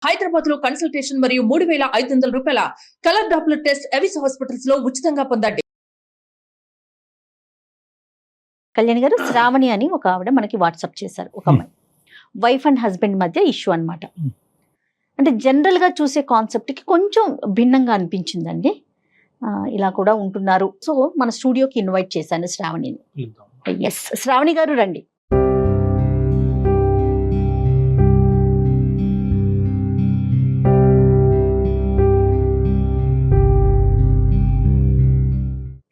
హైదరాబాద్ లో కన్సల్టేషన్ మరియు 3,500 రూపాయల colour Doppler test Avis hospitals లో ఉచితంగా పొందండి. కళ్యాణి గారు, శ్రావణి అని ఒక ఆవిడ మనకి వాట్సాప్ చేశారు. ఒక అమ్మాయి వైఫ్ అండ్ హస్బెండ్ మధ్య ఇష్యూ అన్నమాట. అంటే జనరల్ గా చూసే కాన్సెప్ట్ కి కొంచెం భిన్నంగా అనిపించిందండి. ఇలా కూడా ఉంటున్నారు. సో మన స్టూడియోకి ఇన్వైట్ చేశాను శ్రావణిని. ఎస్, శ్రావణి గారు రండి.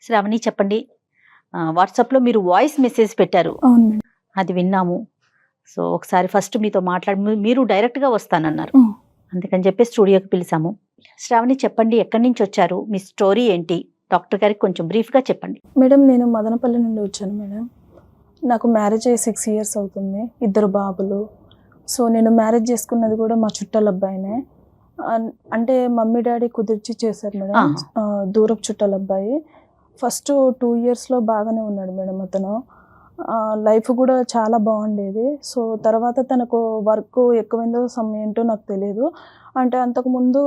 శ్రావణి చెప్పండి. వాట్సాప్ లో మీరు వాయిస్ మెసేజ్ పెట్టారు, అది విన్నాము. సో ఒకసారి ఫస్ట్ మీతో మాట్లాడి మీరు డైరెక్ట్ గా వస్తానన్నారు, అందుకని చెప్పి స్టూడియోకి పిలిచాము. శ్రావణి చెప్పండి, ఎక్కడి నుంచి వచ్చారు, మీ స్టోరీ ఏంటి, డాక్టర్ గారికి కొంచెం బ్రీఫ్ గా చెప్పండి. మేడం, నేను మదనపల్లి నుండి వచ్చాను మేడం. నాకు మ్యారేజ్ అయ్యి 6 years అవుతుంది, 2 బాబులు. సో నేను మ్యారేజ్ చేసుకున్నది కూడా మా చుట్టాల అబ్బాయినే. అంటే మమ్మీ డాడీ కుదిర్చి చేశారు మేడం, దూరపు చుట్టాల అబ్బాయి. ఫస్ట్ 2 yearsలో బాగానే ఉన్నాడు మేడం అతను. లైఫ్ కూడా చాలా బాగుండేది. సో తర్వాత తనకు వర్క్ ఎక్కువైందో ఏంటో నాకు తెలియదు. అంటే అంతకుముందు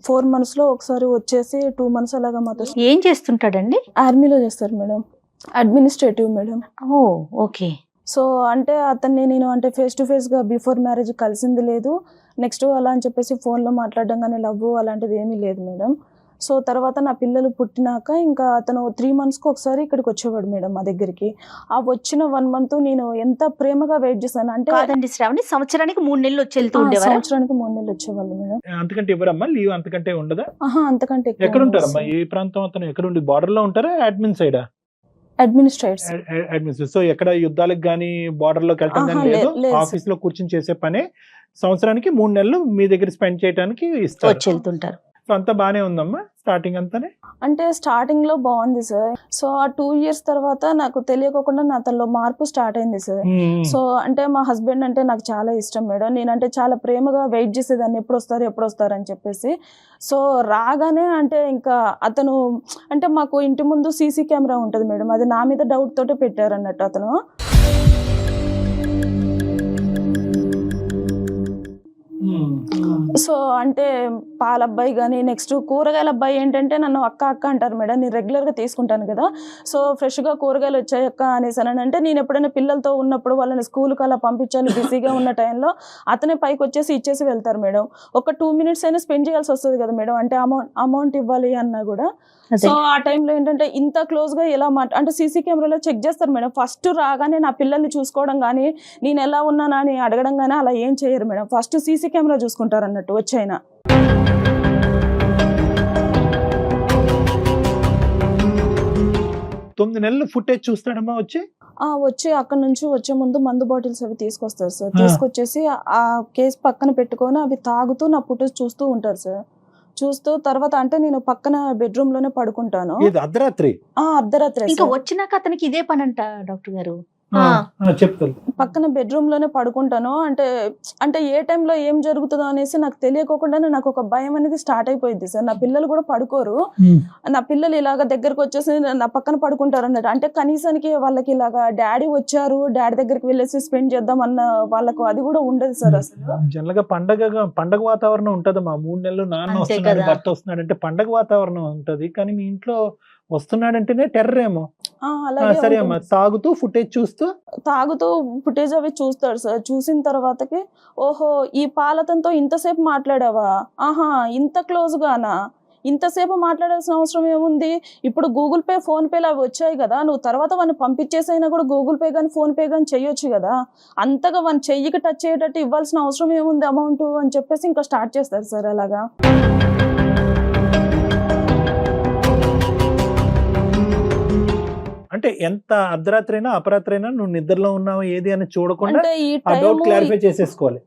4 monthsలో ఒకసారి వచ్చేసి 2 months అలాగా మాతో. ఏం చేస్తుంటాడండి? ఆర్మీలో చేస్తారు మేడం, అడ్మినిస్ట్రేటివ్ మేడం. ఓ ఓకే. సో అంటే అతన్ని నేను అంటే ఫేస్ టు ఫేస్గా బిఫోర్ మ్యారేజ్ కలిసింది లేదు. నెక్స్ట్ అలా అని చెప్పేసి ఫోన్లో మాట్లాడడం కానీ లవ్ అలాంటిది ఏమీ లేదు మేడం. సో తర్వాత నా పిల్లలు పుట్టినాక ఇంకా అతను 3 monthsకి ఒకసారి ఇక్కడికి వచ్చేవాడు మేడం మా దగ్గరికి. ఆ వచ్చిన 1 month నేను ఎంత ప్రేమగా వెయిట్ చేశాను అంటే. కాదండి శ్రావణి, సంవత్సరానికి 3 నెలలు వచ్చి వెళ్తూ ఉండేవారు. సంవత్సరానికి 3 నెలలు వచ్చేవాళ్ళు మేడం. అంతకంటే ఎవరమ్మా లీవ్? అంతకంటే ఉండదా? అంతకంటే ఎక్కడ ఉంటారమ్మా? ఏ ప్రాంతం అతను? ఎక్కడ ఉండి బార్డర్ లో ఉంటారా, అడ్మిన్ సైడా? అడ్మినిస్ట్రేటర్. సో ఎక్కడ యుద్ధాలకు గానీ బార్డర్ లోకి వెళ్ళటం కానీ లేదు, ఆఫీస్ లో కూర్చొని చేసే పనే. సంవత్సరానికి 3 నెలలు మీ దగ్గర స్పెండ్ చేయడానికి ఇస్తారు, వచ్చి వెళ్తుంటారు. సో అంతా బానే ఉందమ్మా స్టార్టింగ్ అంతానే? అంటే స్టార్టింగ్ లో బాగుంది సార్. సో ఆ 2 years తర్వాత నాకు తెలియకుండా నా తనలో మార్పు స్టార్ట్ అయింది సార్. సో అంటే మా హస్బెండ్ అంటే నాకు చాలా ఇష్టం మేడం. నేనంటే చాలా ప్రేమగా వెయిట్ చేసేదాన్ని, ఎప్పుడు వస్తారు అని చెప్పేసి. సో రాగానే అంటే ఇంకా అతను అంటే మాకు ఇంటి ముందు సీసీ కెమెరా ఉంటుంది మేడం, అది నా మీద డౌట్ తోటే పెట్టారు అన్నట్టు అతను. సో అంటే పాల అబ్బాయి కానీ నెక్స్ట్ కూరగాయల అబ్బాయి ఏంటంటే నన్ను అక్క అంటారు మేడం. నేను రెగ్యులర్గా తీసుకుంటాను కదా, సో ఫ్రెష్గా కూరగాయలు వచ్చాయి అక్క అనేసి అని అంటే నేను ఎప్పుడైనా పిల్లలతో ఉన్నప్పుడు వాళ్ళని స్కూల్కి అలా పంపించాలి బిజీగా ఉన్న టైంలో అతనే పైకి వచ్చేసి ఇచ్చేసి వెళ్తారు మేడం. ఒక 2 minutes అయినా స్పెండ్ చేయాల్సి వస్తుంది కదా మేడం, అంటే అమౌంట్ ఇవ్వాలి అన్నా కూడా. సో ఆ టైంలో ఏంటంటే ఇంత క్లోజ్గా ఎలా అంటే సీసీ కెమెరాలో చెక్ చేస్తారు మేడం. ఫస్ట్ రాగానే నా పిల్లల్ని చూసుకోవడం కానీ నేను ఎలా ఉన్నానా అని అడగడం కానీ అలా ఏం చేయరు మేడం. ఫస్ట్ సీసీ కెమెరా చూసుకుంటారు అన్నట్టు వచ్చైనా. 9 నెలలు ఫుటేజ్ చూస్తాడమ్మా వచ్చి అక్కడ నుంచి వచ్చే ముందు మందు బాటిల్స్ అవి తీసుకొస్తారు సార్. తీసుకొచ్చేసి ఆ కేసు పక్కన పెట్టుకొని అవి తాగుతూ నా ఫుటేజ్ చూస్తూ ఉంటారు సార్. చూస్తూ తర్వాత అంటే నేను పక్కన బెడ్రూమ్ లోనే పడుకుంటాను. అర్ధరాత్రి ఇంకా వచ్చినాక అతనికి ఇదే పని అంట డాక్టర్ గారు. చెప్తాను, పక్కన బెడ్రూమ్ లోనే పడుకుంటాను. అంటే ఏ టైంలో ఏం జరుగుతుందో అనేసి నాకు తెలియకోకుండానే నాకు ఒక భయం అనేది స్టార్ట్ అయిపోయింది సార్. నా పిల్లలు కూడా పడుకోరు, నా పిల్లలు ఇలాగ దగ్గరకు వచ్చేసి నా పక్కన పడుకుంటారు అన్నట్టు. అంటే కనీసానికి వాళ్ళకి ఇలాగా డాడీ వచ్చారు, డాడీ దగ్గరికి వెళ్ళేసి స్పెండ్ చేద్దాం అన్న వాళ్ళకు అది కూడా ఉండదు సార్. అసలు జనరల్ గా పండగ వాతావరణం ఉంటదమ్మా. 3 నెలలు నాన్న వస్తున్నాడు, భర్త వస్తున్నాడు అంటే పండగ వాతావరణం ఉంటది. కానీ మీ ఇంట్లో వస్తున్నాడంటేనే టెర్రర్ ఏమో. సరే అమ్మా, తాగుతూ ఫుటేజ్ అవి చూస్తాడు సార్. చూసిన తర్వాతకి ఓహో ఈ పాలతంతో ఇంతసేపు మాట్లాడావా, ఇంత క్లోజ్ గానా, ఇంతసేపు మాట్లాడాల్సిన అవసరం ఏముంది, ఇప్పుడు గూగుల్ పే ఫోన్ పేలు అవి వచ్చాయి కదా, నువ్వు తర్వాత వాడిని పంపించేసైనా కూడా గూగుల్ పే కానీ ఫోన్ పే కానీ చెయ్యొచ్చు కదా, అంతగా వాడిని చెయ్యికి టచ్ అయ్యేటట్టు ఇవ్వాల్సిన అవసరం ఏముంది అమౌంట్ అని చెప్పేసి ఇంకా స్టార్ట్ చేస్తారు సార్ అలాగా. అంటే ఎంత అర్ధరాత్రి అయినా అపరాత్రి అయినా నువ్వు నిద్రలో ఉన్నావు ఏది అని చూడకుండా క్లారిఫై చేసేసుకోవాలి.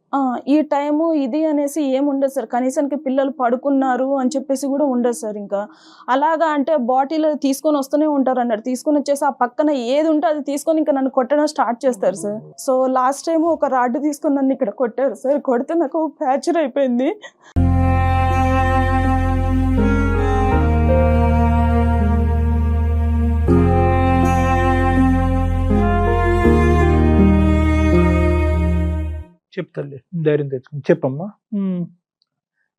ఈ టైము ఇది అనేసి ఏముండదు సార్. కనీసానికి పిల్లలు పడుకున్నారు అని చెప్పేసి కూడా ఉండదు సార్. ఇంకా అలాగా అంటే బాటిల్ తీసుకొని వస్తూనే ఉంటారు అన్నట్టు. తీసుకొని వచ్చేసి ఆ పక్కన ఏది ఉంటే అది తీసుకొని ఇంకా నన్ను కొట్టడం స్టార్ట్ చేస్తారు సార్. సో లాస్ట్ టైం ఒక రాడ్ తీసుకొని నన్ను ఇక్కడ కొట్టారు సార్. కొడితే నాకు ఫ్రాక్చర్ అయిపోయింది. చెప్తాలే, ధైర్యం తెచ్చుకుని చెప్పమ్మా.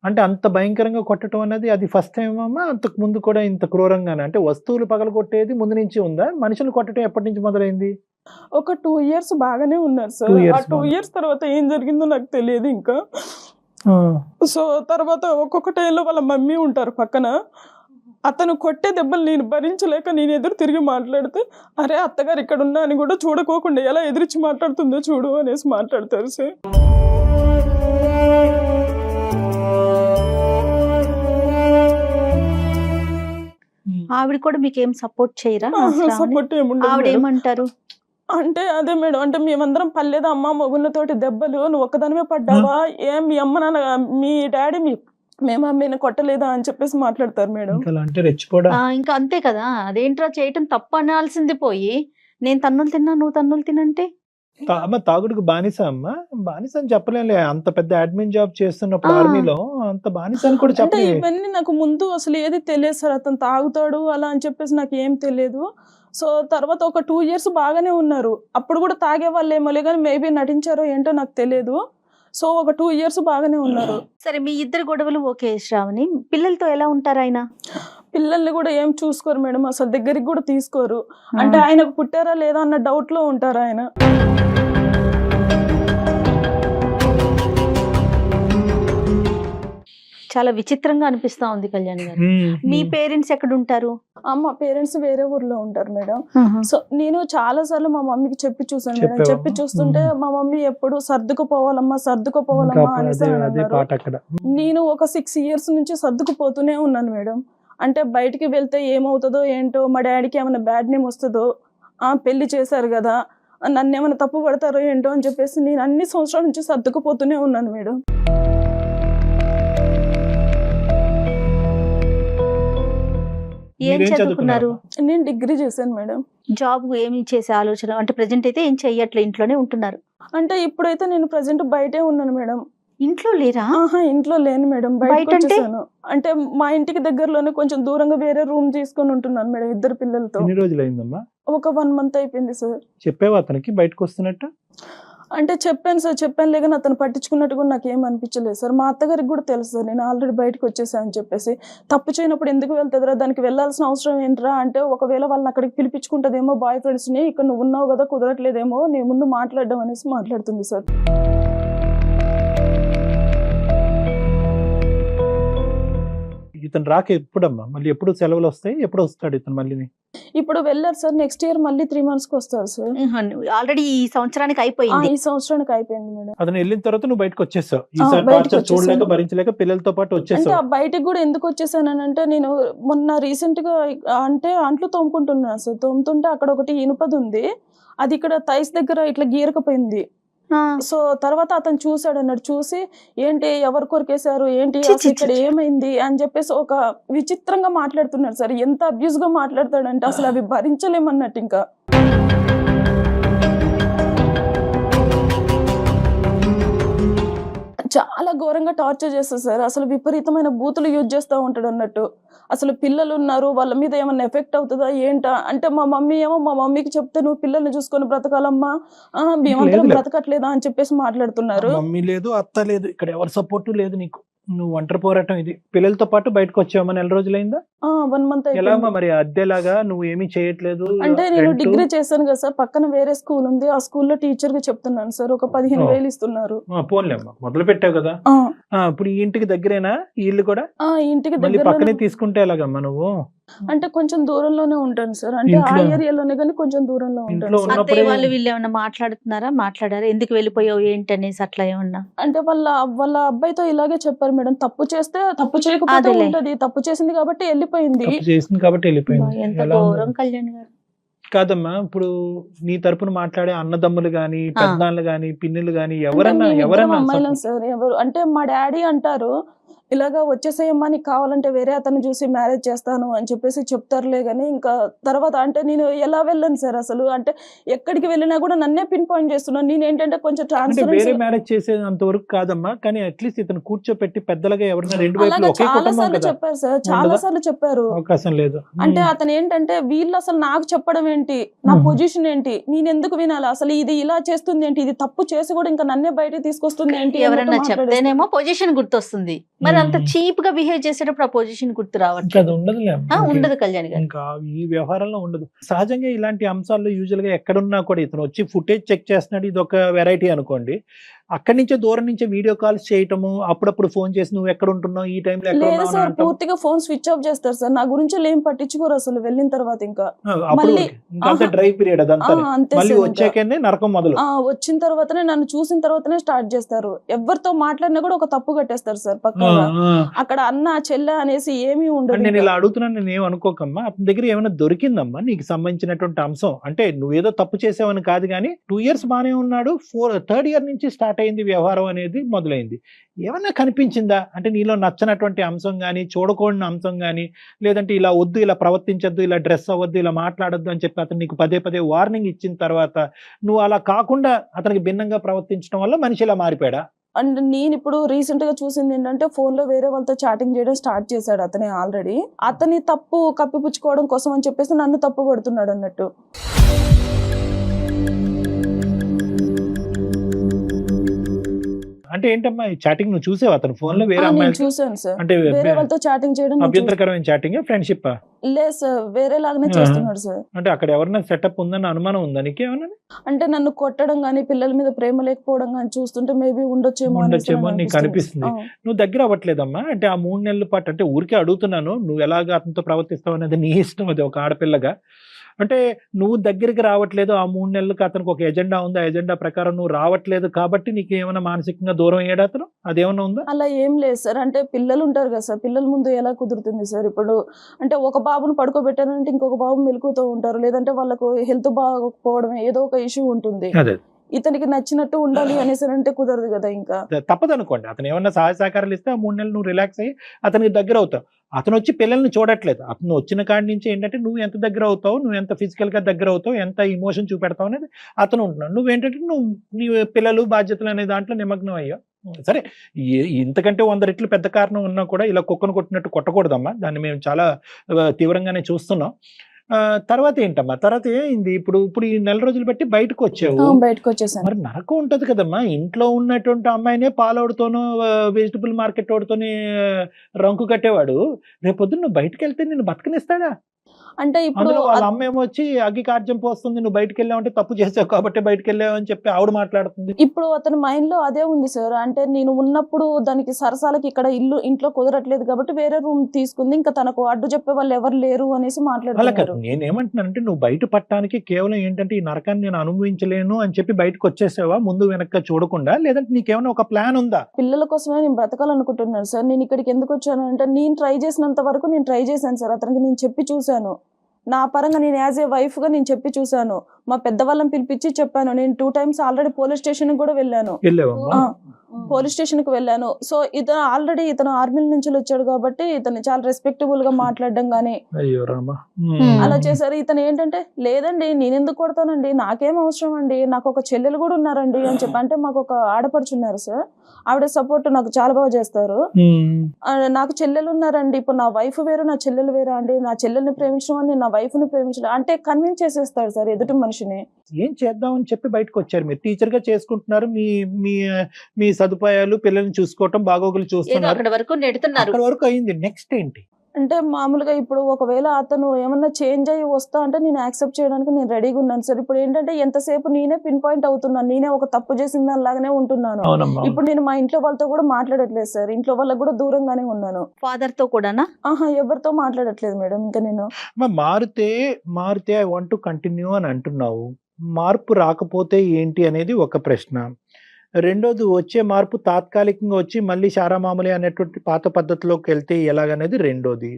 అంటే అంత భయంకరంగా కొట్టడం అనేది అది ఫస్ట్ టైం అమ్మా? అంతకు ముందు కూడా ఇంత క్రూరంగానే అంటే వస్తువులు పగలగొట్టేది ముందు నుంచి ఉందా? మనుషులు కొట్టడం ఎప్పటి నుంచి మొదలైంది? ఒక 2 years బాగానే ఉన్నారు సార్. 2 ఆ years 2 బాగా. years తర్వాత ఏం జరిగిందో నాకు తెలియదు ఇంకా. ఆ, సో తర్వాత ఒక్కొక్క టైంలో వాళ్ళ మమ్మీ ఉంటారు పక్కన. అతను కొట్టే దెబ్బలు నేను భరించలేక నేను ఎదురు తిరిగి మాట్లాడితే, అరే అత్తగారు ఇక్కడ ఉన్నా అని కూడా చూడకోకుండా ఎలా ఎదిరించి మాట్లాడుతుందో చూడు అనేసి మాట్లాడతారు సార్. ఆవిడ కూడా మీకు ఏం సపోర్ట్ చేయరా? సపోర్ట్ ఏముండదు ఆవిడ మేడం. ఏమంటారు? అంటే అదే మేడం, అంటే మేమందరం పర్లేదా అమ్మ మొగుళ్ళతోటి దెబ్బలు, నువ్వు ఒక్కదానివే పడ్డావా, ఏం మీ అమ్మ నాన్న మీ డాడీ మేము అమ్మని కొట్టలేదా అని చెప్పేసి మాట్లాడతారు మేడం. ఇంకా అలా అంటే రెచ్చిపోవడం. ఇంకా అంతే కదా, అదేంట్రా చేయటం తప్పు అనాల్సింది పోయి నేను తన్నులు తిన్నా నువ్వు తన్నులు తినంటే. అమ్మ తాగుడుకు బానిస అమ్మా? బానిస అని చెప్పలేంలే, అంత పెద్ద అడ్మిన్ జాబ్ చేస్తున్నప్పుడు ఆ. ఆర్మీలో అంత బానిస అని కూడా అంటే చెప్పలే. ఇవన్నీ నాకు ముందు అసలు ఏది తెలియదు సార్, అతను తాగుతాడు అలా అని చెప్పేసి నాకు ఏం తెలియదు. సో తర్వాత ఒక 2 years బాగానే ఉన్నారు. అప్పుడు కూడా తాగే వాళ్ళు ఏమోలే కానీ మేబీ నటించారో ఏంటో నాకు తెలియదు. సో ఒక 2 years బాగానే ఉన్నారు. సరే, మీ ఇద్దరు గొడవలు ఓకే శ్రావణి, పిల్లలతో ఎలా ఉంటారు ఆయన? పిల్లల్ని కూడా ఏం చూసుకోరు మేడం, అసలు దగ్గరికి కూడా తీసుకోరు. అంటే ఆయనకు పుట్టారా లేదా అన్న డౌట్ లో ఉంటారు ఆయన. చాలా విచిత్రంగా అనిపిస్తా ఉంది కళ్యాణ్ గారు. మీ పేరెంట్స్ ఎక్కడ ఉంటారు? మా పేరెంట్స్ వేరే ఊర్లో ఉంటారు మేడం. సో నేను చాలా సార్లు మా మమ్మీకి చెప్పి చూసాను మేడం. చెప్పావా? చెప్పి చూస్తుంటే మా మమ్మీ ఎప్పుడు సర్దుకుపోవాలమ్మా సర్దుకుపోవాలమ్మా అనేసి అన్నారు. నేను ఒక 6 years నుంచి సర్దుకుపోతూనే ఉన్నాను మేడం. అంటే బయటికి వెళ్తే ఏమవుతుందో ఏంటో, మా డాడీకి ఏమైనా బ్యాడ్ నేమ్ వస్తుందో, పెళ్లి చేశారు కదా నన్ను ఏమైనా తప్పు పడతారో ఏంటో అని చెప్పేసి నేను అన్ని సంవత్సరాల నుంచి సర్దుకుపోతూనే ఉన్నాను మేడం. ఏం చదువుకున్నారు? నేను డిగ్రీ చేశాను మేడం. జాబ్ ఏమి చేసే ఆలోచన అంటే ప్రెజెంట్ అయితే ఏం చెయ్యట్లే, ఇంట్లోనే ఉంటున్నారు? అంటే ఇప్పుడైతే నేను ప్రజెంట్ బయటే ఉన్నాను మేడం. ఇంట్లో లేరా? ఇంట్లో లేను మేడం, బయట బయటకు అంటే? వచ్చేసాను. అంటే మా ఇంటికి దగ్గరలోనే కొంచెం దూరంగా వేరే రూమ్ తీసుకొని ఉంటున్నాను మేడం 2 పిల్లలతో. ఎన్ని రోజులు అయిందమ్మా? ఒక 1 month అయిపోయింది సార్. చెప్పావా అతనికి బయటకు వస్తున్నట్టు? అంటే చెప్పాను సార్, చెప్పాను లేక అతను పట్టించుకున్నట్టు కూడా నాకు ఏం అనిపించలేదు సార్. మా అత్తగారికి కూడా తెలుసు సార్ నేను ఆల్రెడీ బయటకు వచ్చేసాను అని చెప్పేసి. తప్పు చేయనప్పుడు ఎందుకు వెళ్తుందిరా, దానికి వెళ్ళాల్సిన అవసరం ఏంట్రా అంటే, ఒకవేళ వాళ్ళని అక్కడికి పిలిపించుకుంటుందేమో బాయ్ ఫ్రెండ్స్ని, ఇక్కడ నువ్వు ఉన్నావు కదా కుదరట్లేదేమో నీ ముందు మాట్లాడడం అనేసి మాట్లాడుతుంది సార్. ఇతను రాక ఎప్పుడమ్మా? మళ్ళీ ఎప్పుడు సెలవులు వస్తాయి? ఎప్పుడు వస్తాడు ఇతను మళ్ళీ? ఇప్పుడు వెళ్ళారు సార్, నెక్స్ట్ ఇయర్ మళ్ళీ 3 monthsకి వస్తారు సార్. ఆల్రెడీ ఈ సంవత్సరానికి అయిపోయింది. ఈ సంవత్సరానికి అయిపోయింది మేడం. అతను వెళ్ళిన తర్వాత నువ్వు బయటకు వచ్చేసావు. ఈసారి బయటకు టార్చర్ చూడలేక వచ్చేసాను. భరించలేక పిల్లలతో పాటు అంటే వచ్చేసావు. ఆ బయటికి కూడా ఎందుకు వచ్చేసానంటే, నేను మొన్న రీసెంట్ గా అంటే అంట్లు తోముకుంటున్నాను సార్. తోముతుంటే అక్కడ ఒకటి ఇనుపది ఉంది, అది ఇక్కడ థైస్ దగ్గర ఇట్లా గీరకపోయింది. సో తర్వాత అతను చూసాడు అన్నాడు, చూసి ఏంటి ఎవరు కొరికేశారు ఏంటి అసలు ఇక్కడ ఏమైంది అని చెప్పేసి ఒక విచిత్రంగా మాట్లాడుతున్నాడు సార్. ఎంత అబ్యూస్ గా మాట్లాడతాడంటే అసలు అవి భరించలేమన్నట్టు. ఇంకా చాలా ఘోరంగా టార్చర్ చేస్తారు సార్. అసలు విపరీతమైన బూతులు యూజ్ చేస్తూ ఉంటాడు అన్నట్టు. అసలు పిల్లలు ఉన్నారు, వాళ్ళ మీద ఏమన్నా ఎఫెక్ట్ అవుతుందా ఏంటా అంటే, మా మమ్మీ ఏమో మా మమ్మీకి చెప్తే నువ్వు పిల్లల్ని చూసుకొని బ్రతకాలమ్మా, మేమందరం బ్రతకట్లేదా అని చెప్పేసి మాట్లాడుతున్నారు. మమ్మీ లేదు, అత్త లేదు, ఇక్కడ ఎవరి సపోర్టు లేదు నీకు. నువ్వు ఒంటరి పోరాటం ఇది. పిల్లలతో పాటు బయటకు వచ్చావా? నెల రోజులైందా? 1 month ఎలా అయిపోయింది. మరి అద్దెలాగా నువ్వు ఏమీ చేయట్లేదు? అంటే నేను rent? డిగ్రీ చేశాను కదా సార్, పక్కన వేరే స్కూల్ ఉంది, ఆ స్కూల్లో టీచర్ గా చెప్తున్నాను సార్. ఒక 15,000 ఇస్తున్నారు. పోన్లేమ్మా, మొదలు పెట్టావు కదా. ఇప్పుడు ఈ ఇంటికి దగ్గరేనా ఈ ఇల్లు కూడా? ఇంటికి మళ్ళీ దగ్గర పక్కనే తీసుకుంటే ఎలాగమ్మా నువ్వు? అంటే కొంచెం దూరంలోనే ఉంటాను సార్. అంటే ఆ ఇంట్లో? ఏరియాలోనే కానీ కొంచెం దూరంలో ఇంట్లో ఉంటాను సార్. ఉన్నప్పుడే- అత్తయ్య వాళ్ళు వీళ్ళు ఏమన్నా మాట్లాడారా? ఎందుకు వెళ్ళిపోయావు ఏంటి అనేసి అట్లా ఏమన్నా? అంటే వాళ్ళ అబ్బాయితో ఇలాగే చెప్పారు మేడం, తప్పు చేస్తే తప్పు చేయకపోతే అదేలే. ఉంటది, తప్పు చేసింది కాబట్టి వెళ్ళిపోయింది. తప్పు చేసింది కాబట్టి వెళ్ళిపోయింది. ఎంత ఎలా ఉంది? ఘోరం కళ్యాణ్ గారు. కాదమ్మా, ఇప్పుడు నీ తరపున మాట్లాడే అన్నదమ్ములు గాని, పెద్దనాన్నలు గాని, పిన్నులు గాని అంటే ఎవరన్నా మేమిద్దరం ఎవరన్నా అమ్మాయిలం support- సార్. ఎవరు అంటే మా డాడీ అంటారు, ఇలాగా వచ్చేసేయమ్మా నీకు కావాలంటే వేరే అతను చూసి మ్యారేజ్ చేస్తాను అని చెప్పేసి చెప్తారులే కానీ ఇంకా తర్వాత అంటే నేను ఎలా వెళ్ళాను సార్ అసలు అంటే ఎక్కడికి వెళ్ళినా కూడా నన్నే పిన్ పాయింట్ చేస్తున్నాను. నేను ఏంటంటే కొంచెం అంటే ట్రాన్స్ఫరెన్స్ వేరే మ్యారేజ్ చేసేంత వరకు కాదమ్మా, కానీ అట్లీస్ట్ ఇతను కూర్చోపెట్టి పెద్దలుగా ఎవరైనా రెండు వైపులు అలాగా ఒకే చాలా కుటుంబం సార్లు కదా, చెప్పారు సార్, చాలా ఉండదా? సార్లు చెప్పారు. అవకాశం లేదు. అంటే అతను ఏంటంటే వీళ్ళు అసలు నాకు చెప్పడం ఏంటి, నా మ్మ్. పొజిషన్ ఏంటి, నేను ఎందుకు వినాలి, అసలు ఇది ఇలా చేస్తుంది ఏంటి, ఇది తప్పు చేసి కూడా ఇంకా నన్నే బయటకు తీసుకొస్తుంది ఏంటి ఎవరన్నా అన్నట్టు మాట్లాడేస్తారు. చెప్తేనేమో పొజిషన్ గుర్తొస్తుంది, మరి అంత మ్మ్. చీప్ గా బిహేవ్ చేసేటప్పుడు ఆ పొజిషన్ గుర్తు ఇంకా రావట్లేదు. అది ఉండదులే అమ్మా. ఉండదు కళ్యాణ్ గారు. ఇంకా ఈ వ్యవహారంలో ఉండదు. సహజంగా ఇలాంటి అంశాల్లో యూజువల్ గా ఎక్కడున్నా కూడా ఇతను వచ్చి ఫుటేజ్ చెక్ చేస్తున్నాడు, ఇది ఒక వెరైటీ అనుకోండి. అక్కడి నుంచే దూరం నుంచే వీడియో కాల్స్ చేయటము, అప్పుడప్పుడు ఫోన్ చేసి నువ్వు ఎక్కడ ఉంటున్నావు, ఈ టైంలో ఎక్కడ లేదు ఉన్నావు సార్, అంటాం. పూర్తిగా ఫోన్ స్విచ్ ఆఫ్ చేస్తారు సార్, నా గురించి ఏం పట్టించుకోరు అసలు వెళ్ళిన తర్వాత ఇంకా. అప్పుడు మళ్ళీ- ఇంకా ఆహా. డ్రై పీరియడ్ అదంతా. అంతే మళ్ళీ సార్ ఇంకా. వచ్చాకనే నరకం మొదలు. వచ్చిన తర్వాతనే నన్ను చూసిన తర్వాతనే స్టార్ట్ చేస్తారు. ఎవరితో మాట్లాడినా కూడా ఒక తప్పు కట్టేస్తారు సార్ ఆ, పక్కగా. ఆ. అక్కడ అన్న చెల్లె అనేసి ఏమీ ఉండదు అంటే నేను ఇంకా. ఇలా అడుగుతున్నాను, నేను ఏం అనుకోకమ్మా. అతని దగ్గర ఏమైనా దొరికిందమ్మా నీకు సంబంధించినటువంటి అంశం? అంటే నువ్వేదో తప్పు చేసావని కాదు, కానీ 2 years బానే ఉన్నాడు, 3rd year నుంచి స్టార్ట్ అయింది వ్యవహారం అనేది మొదలైంది. ఏమన్నా కనిపించిందా అంటే నీలో నచ్చనటువంటి అంశం కానీ, చూడకూడని అంశం కానీ, లేదంటే ఇలా వద్దు, ఇలా ప్రవర్తించొద్దు, ఇలా డ్రెస్ అవ్వద్దు, ఇలా మాట్లాడొద్దు అని చెప్పి అతను నీకు పదే పదే వార్నింగ్ ఇచ్చిన తర్వాత నువ్వు అలా కాకుండా అతనికి భిన్నంగా ప్రవర్తించడం వల్ల మనిషి ఇలా మారిపోయాడా? అండ్ నేను ఇప్పుడు రీసెంట్ గా చూసింది ఏంటంటే ఫోన్ లో వేరే వాళ్ళతో చాటింగ్ చేయడం స్టార్ట్ చేశాడు అతనే ఆల్రెడీ. అతని తప్పు కప్పిపుచ్చుకోవడం కోసం అని చెప్పేసి నన్ను తప్పు పడుతున్నాడు అన్నట్టు. అంటే ఏంటమ్మా ఈ చాటింగ్ నువ్వు చూసావు అతను ఫోన్ లో వేరే నేను అమ్మాయిలు? చూసాను సార్, అంటే వేరే వాళ్ళతో చాటింగ్ చేయడం నేను అభ్యంతరకరమైన చాటింగ్, ఫ్రెండ్షిప్? లేదు సార్, వేరే లాగానే ఆ. చేస్తున్నాడు సార్. అంటే అక్కడ ఎవరైనా సెటప్ ఉందని అనుమానం ఉందా నీకేమన్నా? అంటే నన్ను కొట్టడం గానీ, పిల్లల మీద ప్రేమ లేకపోవడం గానీ చూస్తుంటే మేబీ ఉండొచ్చేమో అనేసి ఉండొచ్చేమో నాకు నీకు అనిపిస్తుంది. అనిపిస్తుంది. నువ్వు దగ్గర అవ్వట్లేదమ్మా. అంటే ఆ 3 నెలల పాటు, అంటే ఊరికే అడుగుతున్నాను, నువ్వు ఎలాగ అతనితో ప్రవర్తిస్తావు అనేది నీ ఇష్టం, అది ఒక ఆడపిల్లగా. అంటే నువ్వు దగ్గరికి రావట్లేదు, ఆ 3 నెలలకు అతనికి ఒక ఎజెండా ఉంది, ఆ ఎజెండా ప్రకారం నువ్వు రావట్లేదు కాబట్టి నీకు ఏమైనా మానసికంగా దూరం అయ్యాడు అతను? అదేమన్నా ఉందా? అలా ఏం లేదు సార్. అంటే పిల్లలు ఉంటారు కదా సార్, పిల్లల ముందు ఎలా కుదురుతుంది సార్? ఇప్పుడు అంటే ఒక బాబును పడుకోబెట్టారంటే ఇంకొక బాబు మెలుకుతూ ఉంటారు, లేదంటే వాళ్ళకు హెల్త్ బాగోకపోవడం ఏదో ఒక ఇష్యూ ఉంటుంది. అదే ఇతనికి నచ్చినట్టు ఉండాలి అనేసి అంటే కుదరదు కదా ఇంకా. తప్పదు అనుకోండి. అతను ఏమన్నా సహాయ సహకారాలు ఇస్తే ఆ 3 నెలలు నువ్వు రిలాక్స్ అయ్యి అతనికి దగ్గర అవుతావు. అతను వచ్చి పిల్లల్ని చూడట్లేదు. అతను వచ్చిన కాడి నుంచి ఏంటంటే నువ్వు ఎంత దగ్గర అవుతావు, నువ్వు ఎంత ఫిజికల్ గా దగ్గర అవుతావు, ఎంత ఇమోషన్ చూపెడతావు అనేది అతను ఉంటున్నాడు. నువ్వేంటంటే నీ పిల్లలు బాధ్యతలు అనే దాంట్లో నిమగ్నం అయ్యావు. సరే, ఇంతకంటే 100 రెట్లు పెద్ద కారణం ఉన్నా కూడా ఇలా కుక్కను కొట్టినట్టు కొట్టకూడదమ్మా. దాన్ని మేము చాలా తీవ్రంగానే చూస్తున్నాం. తర్వాత ఏంటమ్మా, తర్వాత ఏంది? ఇప్పుడు ఈ నెల రోజులు బట్టి బయటకు వచ్చావు, బయటకు వచ్చేసాను. మరి నరకం ఉంటది కదమ్మా. ఇంట్లో ఉన్నటువంటి అమ్మాయినే పాలవుడితోనూ వెజిటబుల్ మార్కెట్ వాడితోనే రంకు కట్టేవాడు రేపొద్దున నువ్వు బయటకు వెళ్తే నిన్ను బతకనిస్తాడా? అంటే ఇప్పుడు అందులో వాళ్ళ అమ్మ ఏమో వచ్చి అగ్గి కార్యం పోస్తుంది, నువ్వు బయటకు వెళ్ళావంటే తప్పు చేసావు కాబట్టి బయటకు వెళ్ళావు అని చెప్పి ఆవిడ మాట్లాడుతుంది. ఇప్పుడు అతని మైండ్ లో అదే ఉంది సార్. అంటే నేను ఉన్నప్పుడు దానికి సరసాలకి ఇక్కడ ఇంట్లో కుదరట్లేదు కాబట్టి వేరే రూమ్ తీసుకుంది, ఇంకా తనకు అడ్డు చెప్పే వాళ్ళు ఎవరు లేరు అనేసి అలా మాట్లాడుతున్నారు. కాదు, నేనేమంటున్నానంటే నువ్వు బయట పట్టడానికి కేవలం ఏంటంటే ఈ నరకాన్ని నేను అనుభవించలేను అని చెప్పి బయటకు వచ్చేసావా ముందు వెనక్కి చూడకుండా, లేదంటే నీకేమైనా ఒక ప్లాన్ ఉందా? పిల్లల కోసమే నేను బ్రతకాలనుకుంటున్నాను సార్. నేను ఇక్కడికి ఎందుకు వచ్చాను అంటే నేను ట్రై చేసినంత వరకు నేను ట్రై చేశాను సార్. అతనికి నేను చెప్పి చూశాను, నా పరంగా నేను యాజ్ ఏ వైఫ్ గా నేను చెప్పి చూశాను. మా పెద్దవాళ్ళని పిలిపించి చెప్పాను. నేను 2 times ఆల్రెడీ పోలీస్ స్టేషన్ కూడా వెళ్ళాను. వెళ్ళావమ్మా? పోలీస్ స్టేషన్ కి వెళ్ళాను. సో ఇతను ఆర్మీ నుంచి వచ్చాడు కాబట్టి ఇతను చాలా రెస్పెక్టబుల్ గా మాట్లాడడం గానీ అయ్యో రామా. అలా చేశారు. ఇతను ఏంటంటే లేదండి నేను ఎందుకు కొడతానండి, నాకేం అవసరం అండి, నాకు ఒక చెల్లెలు కూడా ఉన్నారండి అని చెప్పి. అంటే మాకు ఒక ఆడపడుచున్నారు సార్, ఆవిడ సపోర్ట్ నాకు చాలా బాగా చేస్తారు. నాకు చెల్లెలు ఉన్నారండి, ఇప్పుడు నా వైఫ్ వేరు నా చెల్లెలు వేరా అండి, నా చెల్లెల్ని ప్రేమించడం అని నా వైఫ్ ని ప్రేమించడం అంటే కన్విన్స్ చేసేస్తాడు సార్ ఎదుటి మనిషిని. ఏం చేద్దామని చెప్పి బయటకు వచ్చారు మీరు? టీచర్ గా చేసుకుంటున్నారు, మీ మీ మీ సదుపాయాలు, పిల్లల్ని చూసుకోవటం, బాగోగులు ఏదో చూస్తున్నారు, అక్కడ వరకు నెడుతున్నారు. అక్కడ వరకు అయింది. నెక్స్ట్ ఏంటి? అంటే మామూలుగా ఇప్పుడు ఒకవేళ అతను ఏమన్నా చేంజ్ అయ్యి వస్తా అంటే నేను యాక్సెప్ట్ చేయడానికి నేను రెడీగా ఉన్నాను సార్. ఇప్పుడు ఏంటంటే ఎంతసేపు నేనే పిన్ పాయింట్ అవుతున్నాను, నేనే ఒక తప్పు చేసిన దానిలాగానే ఉంటున్నాను. అవునమ్మా. ఇప్పుడు నేను మా ఇంట్లో వాళ్ళతో కూడా మాట్లాడట్లేదు సార్, ఇంట్లో వాళ్ళకి కూడా దూరంగానే ఉన్నాను. ఫాదర్ తో కూడానా? ఎవరితో మాట్లాడట్లేదు మేడం ఇంకా నేను. మారితే ఐ వాంట్ టు కంటిన్యూ అని అంటున్నావు. మార్పు రాకపోతే ఏంటి అనేది ఒక ప్రశ్న. రెండోది, వచ్చే మార్పు తాత్కాలికంగా వచ్చి మళ్ళీ శారామామూలి అనేటువంటి పాత పద్ధతిలోకి వెళ్తే ఎలాగనేది రెండోది.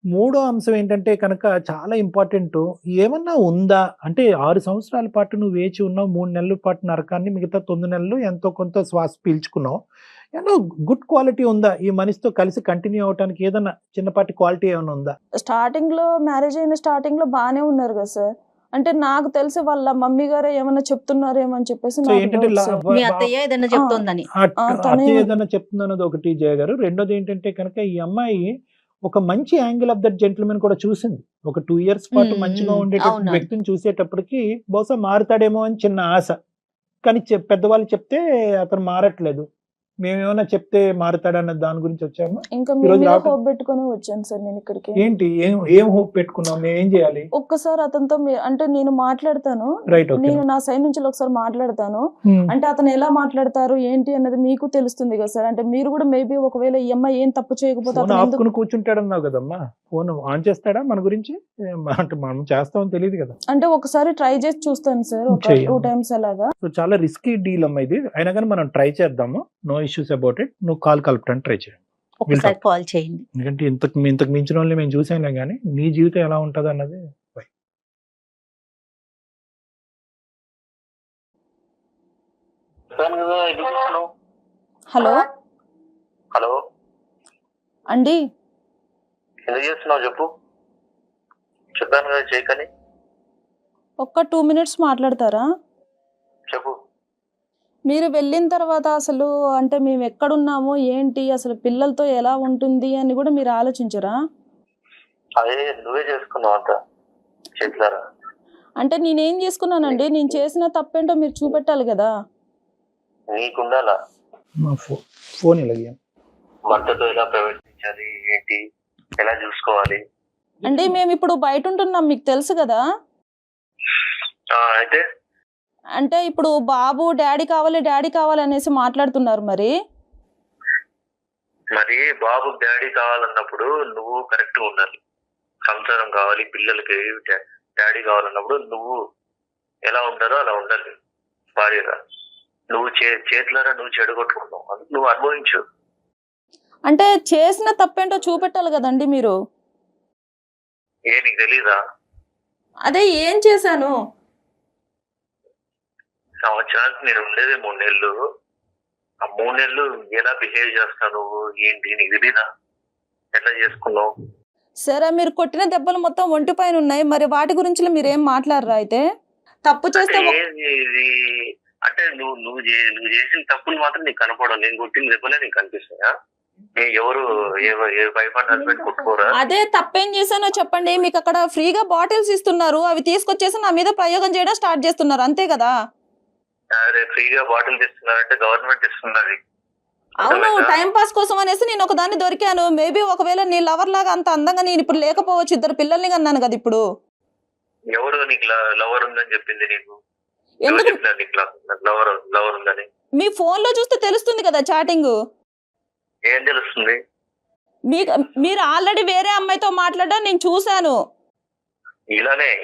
మూడో అంశం ఏంటంటే కనుక చాలా ఇంపార్టెంట్, ఏమన్నా ఉందా అంటే 6 సంవత్సరాల పాటు నువ్వు వేచి ఉన్నావు, 3 నెలల పాటు నరకాన్ని, మిగతా 9 నెలలు ఎంతో కొంత శ్వాస పీల్చుకున్నావు. ఏమన్నా గుడ్ క్వాలిటీ ఉందా ఈ మనిషితో కలిసి కంటిన్యూ అవడానికి? ఏదన్నా చిన్నపాటి క్వాలిటీ ఏమైనా ఉందా? స్టార్టింగ్ లో మ్యారేజ్ అయిన స్టార్టింగ్ లో బాగానే ఉన్నారు కదా సార్. అంటే నాకు తెలిసి వాళ్ళ మమ్మీ గారే ఏమన్నా చెప్తున్నారేమో అని చెప్పేసి సో నాకు ఏంటంటే doubt సార్. మీ అత్తయ్య ఏదైనా చెప్తోందని. తనే- అతి ఏదైనా చెప్తుందన్నది ఒకటి జయ గారు. రెండోది ఏంటంటే కనుక ఈ అమ్మాయి ఒక మంచి యాంగిల్ ఆఫ్ దట్ జెంటిల్మెన్ కూడా చూసింది. ఒక 2 years పాటు మంచిగా ఉండేటటువంటి అవును. వ్యక్తిని చూసేటప్పటికి బహుశా మారుతాడేమో అని చిన్న ఆశ. కానీ పెద్దవాళ్ళు చెప్తే అతను మారట్లేదు. మేమేమైనా చెప్తే మారుతాడన్న దాని గురించి వచ్చాము. ఇంకా ఈ మీ రోజు మీద రావటం- హోప్ పెట్టుకొని వచ్చాను సార్ నేను ఇక్కడికి. ఏంటి ఏం హోప్ పెట్టుకున్నాం? మేము ఏం చేయాలి? ఒక్కసారి అతనితో అంటే నేను మాట్లాడతాను, రైట్, ఓకే. నేను నా సైడ్ నుంచి ఒకసారి మాట్లాడతాను. అంటే అతను ఎలా మాట్లాడతారు ఏంటి అన్నది మీకు తెలుస్తుంది కదా సార్. అంటే మీరు కూడా మేబీ ఒకవేళ ఈ అమ్మాయి ఏం తప్పు చేయకపోతే ఫోన్ అతను ఎందుకు ఆపుకుని కూర్చుంటాడన్నావు కదమ్మా. ఫోన్ ఆన్ చేస్తాడా మన గురించి? అంటే మనం చేస్తామని తెలియదు కదా. అంటే ఒకసారి ట్రై చేసి చూస్తాను సార్, ఒక చెయ్యమ్మా. 2 times అలాగా. సో చాలా రిస్కీ డీల్ అమ్మా ఇది. అయినా కానీ మనం ట్రై చేద్దాము. No issues about it. నువ్వు కాల్ కలపడానికి ట్రై చేయండి. ఒకసారి కాల్ చేయండి. ఎందుకంటే ఇంతకు మించిన వాళ్ళని మేము చూసాంలే కానీ నీ జీవితం ఎలా ఉంటుంది అన్నది. హలో హలో, అండి, ఎందుకు చేస్తున్నావు చెప్పు. చెప్పాను కదా చేయకని. ఒక్క 2 minutes మాట్లాడతారా? చెప్పు. మీరు వెళ్ళిన తర్వాత అసలు అంటే మేము ఎక్కడున్నామో ఏంటి, అసలు పిల్లలతో ఎలా ఉంటుంది అని కూడా మీరు ఆలోచించరా? అదే నువ్వే చేసుకున్నావు అంత చేతులారా. అంటే నేనేం చేసుకున్నానండి? నేను చేసిన తప్పేంటో మీరు చూపెట్టాలి కదా. నీకుండాలా మా ఫోన్ ఇలాగే భర్తతో ఎలా ప్రవర్తించాలి, ఏంటి, ఎలా చూసుకోవాలి. అంటే మేము ఇప్పుడు బయట ఉంటున్నాం, మీకు తెలుసు కదా. అయితే అంటే ఇప్పుడు బాబు డాడీ కావాలి అనేసి మాట్లాడుతున్నారు. మరి మరి బాబు డాడీ కావాలన్నప్పుడు నువ్వు కరెక్ట్ గా ఉండాలి. సంసారం కావాలి, పిల్లలకి డాడీ కావాలన్నప్పుడు నువ్వు ఎలా ఉండాలో అలా ఉండాలి భార్యగా. నువ్వు చేతులారా నువ్వు చెడగొట్టుకున్నావు, అందుకు నువ్వు అనుభవించు. అంటే చేసిన తప్పేంటో చూపెట్టాలి కదండి మీరు. నీకు తెలీదా? అదే ఏం చేశాను? సంవత్సరానికి నేను ఉండేది 3 నెలలు. ఆ 3 నెలలు ఎలా బిహేవ్ చేస్తావు నువ్వు, ఏంటి నీకు తెలీదా? ఎట్లా చేసుకున్నావు? సరే, మీరు కొట్టిన దెబ్బలు మొత్తం ఒంటి పైన ఉన్నాయి, మరి వాటి గురించి మీరు ఏం మాట్లాడరా? అయితే తప్పు చేస్తే అంటే నువ్వు చేసిన తప్పులు మాత్రం నీకు కనపడవు. నేను కొట్టిన దెబ్బలే నీకు కనిపిస్తాయా? ఎవరు ఏ వైఫ్ అండ్ హస్బెండ్ కొట్టుకోరా? అదే తప్పేం చేశానో చెప్పండి. మీకు అక్కడ ఫ్రీగా బాటిల్స్ ఇస్తున్నారు, అవి తీసుకొచ్చేసి నా మీద ప్రయోగం చేయడం స్టార్ట్ చేస్తున్నారు, అంతే కదా? అరే ఫ్రీగా బాటిల్ ఇస్తున్నారంటే గవర్నమెంట్ ఇస్తున్నది. అవును, టైం పాస్ కోసం అనేసి నేను ఒక దాన్ని దొరికాను. మేబీ ఒకవేళ నీ లవర్ లాగా అంత అందంగా నేను ఇప్పుడు లేకపోవచ్చు, 2 పిల్లల్ని కన్నాను కదా ఇప్పుడు. ఎవరు నీకు లవర్ ఉందని చెప్పింది? నీకు ఎందుకు? చెప్పినారు నీకు లవర్ ఉందని? మీ ఫోన్ లో చూస్తే తెలుస్తుంది కదా చాటింగ్. ఏం తెలుస్తుంది? మీరు ఆల్రెడీ వేరే అమ్మాయితో మాట్లాడడం నేను చూశాను.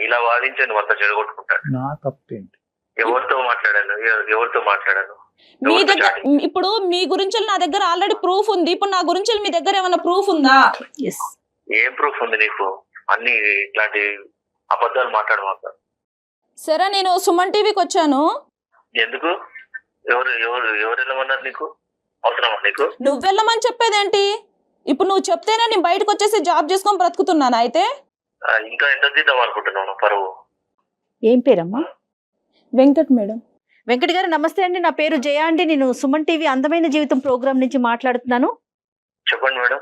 ఇలా వాదించాను అంత చెడగొట్టుకుంటాను. నా తప్పేంటి? ఎవరితో మాట్లాడాను? మీ దగ్గర ఇప్పుడు మీ గురించి నా దగ్గర ఆల్రెడీ ప్రూఫ్ ఉంది. ఇప్పుడు నా గురించి మీ దగ్గర ఏమైనా ప్రూఫ్ ఉందా? ఏం ప్రూఫ్ ఉంది నీకు? అన్ని ఇట్లాంటి అబద్ధాలు మాట్లాడమాక. సరే, నేను సుమన్ టీవీకి వచ్చాను. ఎందుకు? ఎవరు వెళ్ళమన్నారు నీకు? అవసరమా నీకు? నువ్వు వెళ్ళమని చెప్పేదేంటి? ఇప్పుడు నువ్వు చెప్తేనే నేను బయటకు వచ్చేసి జాబ్ చేసుకొని బ్రతుకుతున్నాను. అయితే ఇంకా ఎంత తీద్దాం అనుకుంటున్నాను పరువు? ఏం పేరమ్మా? వెంకట్ మేడం. వెంకట్ గారు నమస్తే అండి. నా పేరు జయ అండి. నేను సుమన్ టీవీ అందమైన జీవితం ప్రోగ్రామ్ నుంచి మాట్లాడుతున్నాను. చెప్పండి మేడం.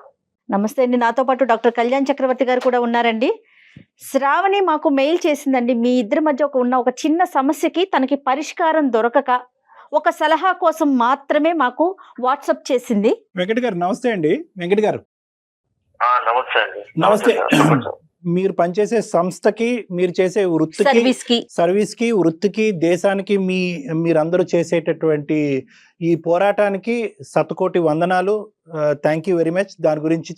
నమస్తే అండి. నాతో పాటు డాక్టర్ కళ్యాణ్ చక్రవర్తి గారు కూడా ఉన్నారండి. శ్రావణి మాకు మెయిల్ చేసిందండి. మీ ఇద్దరి మధ్య ఉన్న ఒక చిన్న సమస్యకి తనకి పరిష్కారం దొరకక ఒక సలహా కోసం మాత్రమే మాకు వాట్సాప్ చేసింది. వెంకట్ గారు నమస్తే అండి. వెంకట్ గారు నమస్తే అండి. నమస్తే. మీరు పనిచేసే సంస్థకి, మీరు చేసే సర్వీస్కి, వృత్తికి, దేశానికి మీరందరూ చేసేటటువంటి ఈ పోరాటానికి శతకోటి వందనాలు. Thank you very much. దాని గురించి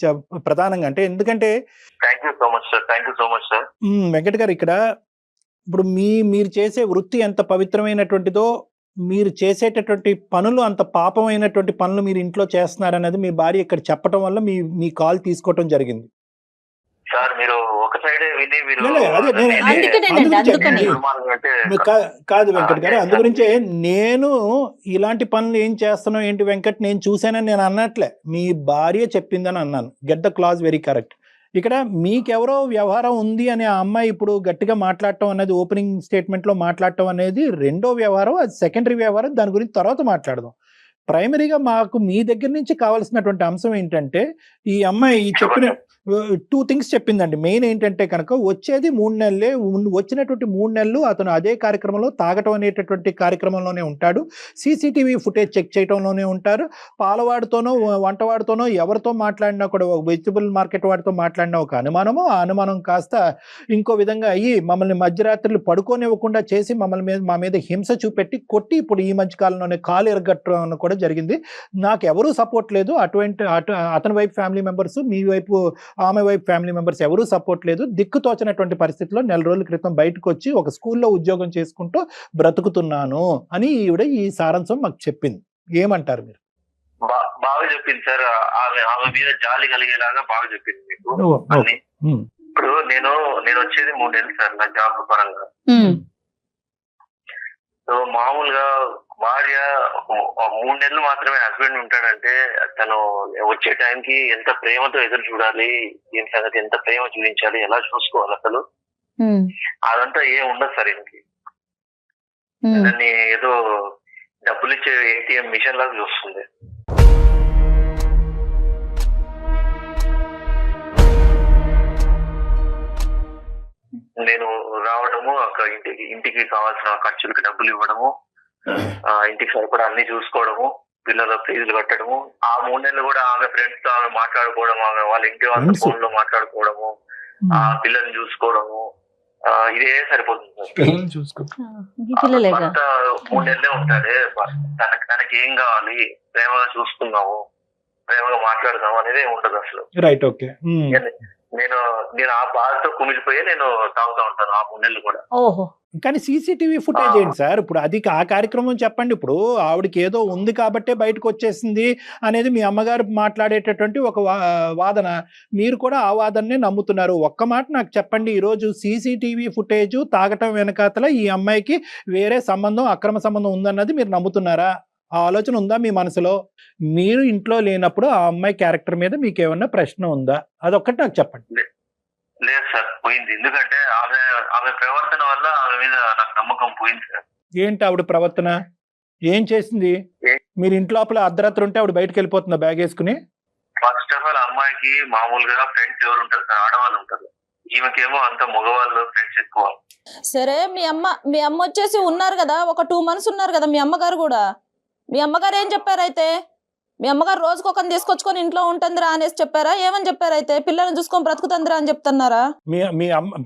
ప్రధానంగా ఎందుకంటే thank you so much sir. Venkat గారు, ఇక్కడ ఇప్పుడు మీరు చేసే వృత్తి ఎంత పవిత్రమైనటువంటిదో, మీరు చేసేటటువంటి పనులు అంత పాపమైనటువంటి పనులు మీరు ఇంట్లో చేస్తున్నారనేది మీ భార్య ఇక్కడ చెప్పడం వల్ల మీ కాల్ తీసుకోవటం జరిగింది. సార్ మీరు ఒక సైడే విని మీరు లే, అదే నేను- అందుకనేనండి, అందుకనే. కాదు వెంకట్ గారు, అందు గురించే నేను ఇలాంటి పనులు ఏం చేస్తున్నావు ఏంటి వెంకట్ నేను చూశానని నేను అన్నట్లే, మీ భార్య చెప్పిందని అన్నాను. Get the clause very correct. ఇక్కడ మీకెవరో వ్యవహారం ఉంది అని ఆ అమ్మాయి ఇప్పుడు గట్టిగా మాట్లాడటం అనేది, ఓపెనింగ్ స్టేట్మెంట్లో మాట్లాడటం అనేది రెండో వ్యవహారం, అది సెకండరీ వ్యవహారం, దాని గురించి తర్వాత మాట్లాడదాం. ప్రైమరీగా మాకు మీ దగ్గర నుంచి కావాల్సినటువంటి అంశం ఏంటంటే, ఈ అమ్మాయి చెప్పిన 2 థింగ్స్ చెప్పిందండి. మెయిన్ ఏంటంటే కనుక వచ్చేది 3 నెలలే, వచ్చినటువంటి 3 నెలలు అతను అదే కార్యక్రమంలో తాగటం అనేటటువంటి కార్యక్రమంలోనే ఉంటాడు, సీసీటీవీ ఫుటేజ్ చెక్ చేయడంలోనే ఉంటారు, పాలవాడితోనో వంటవాడితోనో ఎవరితో మాట్లాడినా కూడా, వెజిటబుల్ మార్కెట్ వాడితో మాట్లాడినా ఒక అనుమానము, ఆ అనుమానం కాస్త ఇంకో విధంగా అయ్యి మమ్మల్ని మధ్యరాత్రులు పడుకోనివ్వకుండా చేసి మా మీద హింస చూపెట్టి కొట్టి ఇప్పుడు ఈ మధ్య కాలంలోనే కాలు ఎరగట్టడం కూడా జరిగింది. నాకు ఎవరూ సపోర్ట్ లేదు, అతని వైపు ఫ్యామిలీ మెంబర్స్, మీ వైపు ఆమె వైపు ఫ్యామిలీ మెంబర్స్ ఎవరూ సపోర్ట్ లేదు. దిక్కుతోచినటువంటి పరిస్థితిలో 4 రోజుల క్రితం బయటకు వచ్చి ఒక స్కూల్లో ఉద్యోగం చేసుకుంటూ బ్రతుకుతున్నాను అని ఈవిడ ఈ సారాంశం మాకు చెప్పింది. ఏమంటారు మీరు? బాగా చెప్పింది సార్. ఆమె మీద జాలి కలిగేలాగా బాగా చెప్పింది మీకు అన్ని. ఇప్పుడు నేను వచ్చేది 3 నెలలు సార్ నా జాబ్ పరంగా. సో మామూలుగా భార్య 3 నెలలు మాత్రమే హస్బెండ్ ఉంటాడంటే తను వచ్చే టైంకి ఎంత ప్రేమతో ఎదురు చూడాలి, దీని సంగతి ఎంత ప్రేమ చూపించాలి, ఎలా చూసుకోవాలి అసలు అదంతా ఏం ఉండదు సార్. ఇంటికి దాన్ని ఏదో డబ్బులు ఇచ్చే ఏటీఎం మిషన్ లాగా చూస్తుంది. నేను రావడము, అక్కడ ఇంటికి కావాల్సిన ఖర్చులకి డబ్బులు ఇవ్వడము, ఇంటికి సరిపడా అన్ని చూసుకోవడము, పిల్లల ఫీజులు కట్టడము, ఆ 3 నెలలు కూడా ఆమె ఫ్రెండ్స్ తో ఆమె మాట్లాడుకోవడం, ఆమె వాళ్ళ ఇంటి వాళ్ళ ఫోన్ లో మాట్లాడుకోవడము, ఆ పిల్లల్ని చూసుకోవడము, ఇదే సరిపోతుంది సార్. అంతా 3 నెలలే ఉంటాడే, తనకి ఏం కావాలి, ప్రేమగా చూసుకుందాము, ప్రేమగా మాట్లాడదాము అనేది ఉండదు అసలు. Right, okay. నేను ఆ బాధతో కుమిలిపోయి నేను తాగుతూ ఉంటాను ఆ 3 నెలలు కూడా. ఓహో. కానీ సీసీటీవీ ఫుటేజ్ ఏంటి సార్? ఇప్పుడు అది ఆ కార్యక్రమం చెప్పండి. ఇప్పుడు ఆవిడకి ఏదో ఉంది కాబట్టే బయటకు వచ్చేసింది అనేది మీ అమ్మగారు మాట్లాడేటటువంటి ఒక వాదన, మీరు కూడా ఆ వాదననే నమ్ముతున్నారు. ఒక్క మాట నాకు చెప్పండి, ఈరోజు సీసీటీవీ ఫుటేజ్ తాగటం వెనకాతల ఈ అమ్మాయికి వేరే సంబంధం, అక్రమ సంబంధం ఉందన్నది మీరు నమ్ముతున్నారా? ఆ ఆలోచన ఉందా మీ మనసులో? మీరు ఇంట్లో లేనప్పుడు ఆ అమ్మాయి క్యారెక్టర్ మీద మీకు ఏమన్నా ప్రశ్న ఉందా? అదొక్కటి నాకు చెప్పండి. లేదు సార్, పోయింది. ఎందుకంటే ఆమె ప్రవర్తన వల్ల ఆమె మీద నాకు నమ్మకం పోయింది సార్. ఏంటి ఆవిడ ప్రవర్తన? ఏం చేసింది? మీరు ఇంట్లో అర్ధరాత్రి ఉంటే ఆవిడ బయటకు వెళ్ళిపోతుందా బ్యాగ్ వేసుకుని? ఫస్ట్ ఆఫ్ ఆల్ అమ్మాయికి మామూలుగా ఫ్రెండ్స్ ఎవరు ఉంటారు సార్? ఆడవాళ్ళు ఉంటారు. ఈమెకేమో అంత మగవాళ్ళు ఫ్రెండ్స్ ఎక్కువ. సరే, మీ అమ్మ వచ్చేసి ఉన్నారు కదా, ఒక 2 months ఉన్నారు కదా మీ అమ్మగారు కూడా. మీ అమ్మగారు ఏం చెప్పారు అయితే? మీ అమ్మగారు రోజుకు ఒకరిని తీసుకొచ్చుకొని ఇంట్లో ఉంటుందిరా అనేసి చెప్పారా? ఏమని చెప్పారు అయితే? పిల్లల్ని చూసుకొని బ్రతుకుతుందిరా అని చెప్తున్నారా?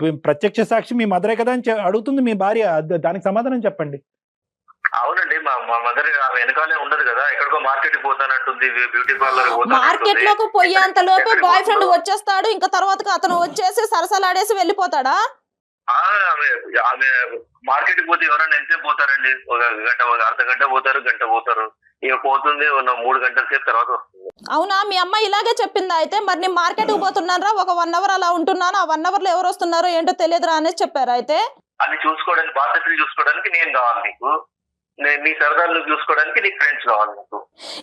మీ ప్రత్యక్ష సాక్షి మీ మదరే కదా అని అడుగుతుంది మీ భార్య, దానికి సమాధానం చెప్పండి. అవునండి, మా మదర్ ఆమె వెనకాలే ఉండదు కదా, ఎక్కడికో మార్కెట్ కి పోతానంటుంది, బ్యూటీ పార్లర్ మార్కెట్ లోకి పోయేంత లోపే బాయ్ ఫ్రెండ్ వచ్చేస్తాడు, ఇంకా తర్వాత అతను వచ్చేసి సరసలాడేసి వెళ్ళిపోతాడా? ఆమె మార్కెట్ కి పోతే ఎవరైనా ఎంతసేపు పోతారండి? ఒక గంట, ఒక అర్ధ గంట పోతారు, గంట పోతారు. ఇక పోతుంది 3 గంటల సేపు తర్వాత వస్తుంది. అవునా? మీ అమ్మ ఇలాగే చెప్పిందా అయితే? మరి నేను మార్కెట్ కు పోతున్నారా, ఒక 1 hour అలా ఉంటున్నాను, ఆ 1 hour లో ఎవరు వస్తున్నారో ఏంటో తెలియదురా అనేసి చెప్పారా అయితే? అది చూసుకోవడానికి, బాధ్యతలు చూసుకోవడానికి నేను కావాలి నీకు, నీ సరదాలు చూసుకోవడానికి నీకు ఫ్రెండ్స్ కావాలి నీకు.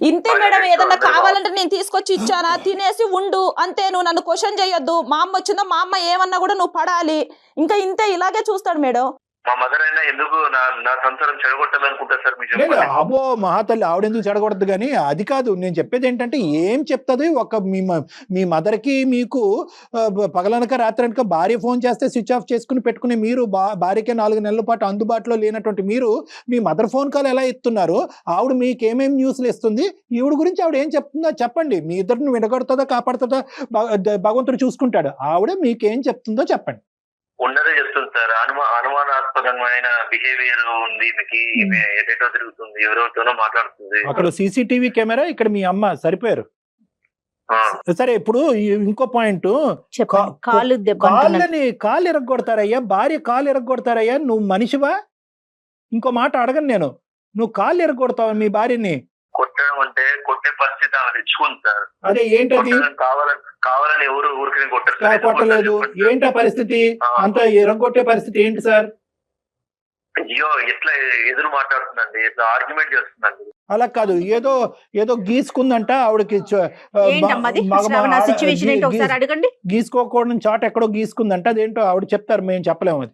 ఇంతే మేడం, ఏదన్నా కావాలంటే నేను తీసుకొచ్చి ఇచ్చానా, తినేసి ఉండు అంతే, నువ్వు నన్ను క్వశ్చన్ చేయొద్దు. మా అమ్మ వచ్చిందో మా అమ్మ ఏమన్నా కూడా నువ్వు పడాలి, ఇంకా ఇంతే, ఇలాగే చూస్తాడు మేడం. మా మదర్ అయినా ఎందుకు నా సంసారం చెడగొట్టాలనుకుంటా సార్? మీరు అబ్బో మహాతల్లి, ఆవిడెందుకు చెడగొడద్దు, కానీ అది కాదు నేను చెప్పేది. ఏంటంటే ఏం చెప్తుంది ఒక మీ మదర్కి మీకు పగలనక రాత్రనక భార్య ఫోన్ చేస్తే స్విచ్ ఆఫ్ చేసుకుని పెట్టుకుని మీరు భార్యకే 4 నెలల పాటు అందుబాటులో లేనటువంటి మీరు మీ మదర్ ఫోన్ కాల్ ఎలా ఇస్తున్నారు? ఆవిడ మీకు ఏమేమి న్యూస్లు ఇస్తుంది? ఈవిడ గురించి ఆవిడ ఏం చెప్తుందో చెప్పండి. మీ ఇద్దరిని విడగొడుతుందా కాపాడుతుందా భగవంతుడు చూసుకుంటాడు. ఆవిడ మీకేం చెప్తుందో చెప్పండి. ఉన్నదే చెప్తుంది సార్. అనుమానాస్పదమైన బిహేవియర్ ఉంది మీకు, ఎటో తిరుగుతుంది, ఎవరెవరితోనో మాట్లాడుతుంది. అక్కడ సీసీటీవీ కెమెరా, ఇక్కడ మీ అమ్మ, సరిపోయారు. సరే, ఇప్పుడు ఇంకో పాయింట్, కాళ్ళు ఎరగొడతారయ్యా, భార్య కాళ్ళు ఎరగొడతారయ్యా, నువ్వు మనిషివా? ఇంకో మాట అడగను నేను, నువ్వు కాళ్ళు ఎరగొడతావు మీ భార్యని? కొట్టడం అంటే కొట్టే పరిస్థితి ఆమె తెచ్చుకుంది సార్. అదే ఏంటది? కావాలని ఎవరు ఊరికి కొట్టరు. కొట్టలేదు. ఏంటా పరిస్థితి? అంత ఎరంగొట్టే పరిస్థితి ఏంటి సార్? అయ్యో ఎట్లా ఎదురు మాట్లాడుతుందండి, ఎట్లా ఆర్గ్యుమెంట్ చేస్తుందండి. అలా కాదు, ఏదో ఏదో గీసుకుందంట ఆవిడకి ఏంటమ్మది శ్రావణ సిచ్యువేషన్ ఏంటో ఒకసారి అడగండి. గీసుకోకూడని చాట ఎక్కడో గీసుకుందంట. అదేంటో ఆవిడ చెప్తారు, మేము చెప్పలేము అది.